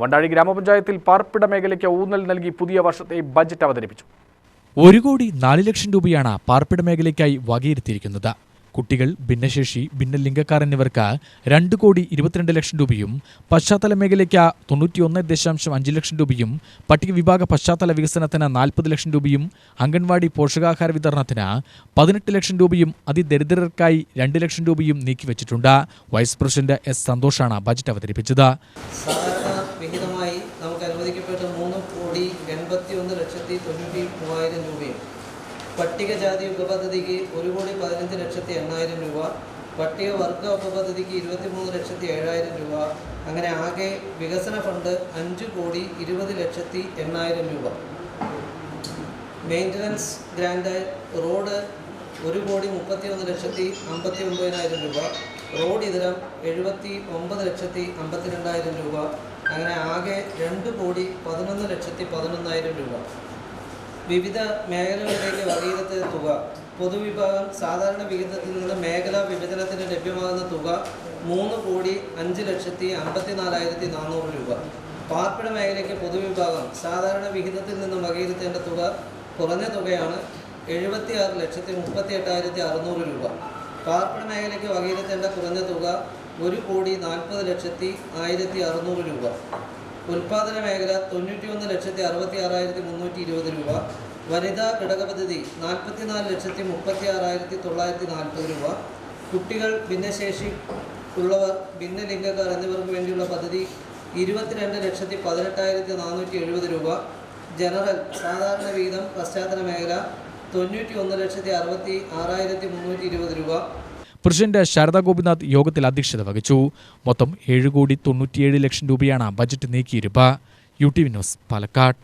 വണ്ടാഴി ഗ്രാമപഞ്ചായത്തിൽ പാർപ്പിട മേഖലയ്ക്ക് ഊന്നൽ നൽകി പുതിയ വർഷത്തെ ബജറ്റ് അവതരിപ്പിച്ചു. 1,04,00,000 രൂപയാണ് പാർപ്പിട മേഖലയ്ക്കായി വകയിരുത്തിയിരിക്കുന്നത്. കുട്ടികൾ, ഭിന്നശേഷി, ഭിന്നലിംഗക്കാർ എന്നിവർക്ക് 2,22,00,000 രൂപയും, പശ്ചാത്തല മേഖലയ്ക്ക് 91.5 ലക്ഷം രൂപയും, പട്ടികവിഭാഗ പശ്ചാത്തല വികസനത്തിന് 40 ലക്ഷം രൂപയും, അംഗൻവാടി പോഷകാഹാര വിതരണത്തിന് 18 ലക്ഷം രൂപയും, അതിദരിദ്രർക്കായി 2 ലക്ഷം രൂപയും നീക്കിവച്ചിട്ടുണ്ട്. വൈസ് പ്രസിഡന്റ് എസ് സന്തോഷാണ് ബജറ്റ് അവതരിപ്പിച്ചത്. വിഹിതമായി നമുക്ക് അനുവദിക്കപ്പെട്ട 3,81,93,000 രൂപയും, പട്ടികജാതി ഉപപദ്ധതിക്ക് 1,15,08,000 രൂപ, പട്ടിക വർഗ ഉപപദ്ധതിക്ക് 23,07,000 രൂപ, അങ്ങനെ ആകെ വികസന ഫണ്ട് 5,20,08,000 രൂപ. മെയിൻ്റനൻസ് ഗ്രാൻഡ് റോഡ് 1,31,59,000 രൂപ, റോഡ് ഇതരം 79,52,000 രൂപ, അങ്ങനെ ആകെ 2,11,11,000 രൂപ. വിവിധ മേഖലകളിലേക്ക് വകയിരുത്തിയ തുക: പൊതുവിഭാഗം സാധാരണ വിഹിതത്തിൽ നിന്ന് മേഖലാ വിഭജനത്തിന് ലഭ്യമാകുന്ന തുക 3,05,54,400 രൂപ. പാർപ്പിട മേഖലയ്ക്ക് പൊതുവിഭാഗം സാധാരണ വിഹിതത്തിൽ നിന്ന് വകയിരുത്തേണ്ട തുക കുറഞ്ഞ തുകയാണ് 76,38,600 രൂപ. പാർപ്പിട മേഖലയ്ക്ക് വകയിരുത്തേണ്ട കുറഞ്ഞ തുക 1,40,01,600 രൂപ. ഉൽപാദന മേഖല 91,66,320 രൂപ. വനിതാ ഘടക പദ്ധതി 44,36,940 രൂപ. കുട്ടികൾ, ഭിന്നശേഷി ഉള്ളവർ, ഭിന്നലിംഗക്കാർ എന്നിവർക്ക് വേണ്ടിയുള്ള പദ്ധതി 22,18,470 രൂപ. ജനറൽ സാധാരണ വിഹിതം പശ്ചാത്തല മേഖല 91,66,320 രൂപ. പ്രസിഡന്റ് ശാരദാ ഗോപിനാഥ് യോഗത്തിൽ അധ്യക്ഷത വഹിച്ചു. മൊത്തം 7,97,00,000 രൂപയാണ് ബജറ്റ് നീക്കിയിരുപ്പ്. UTV news, Palakkad.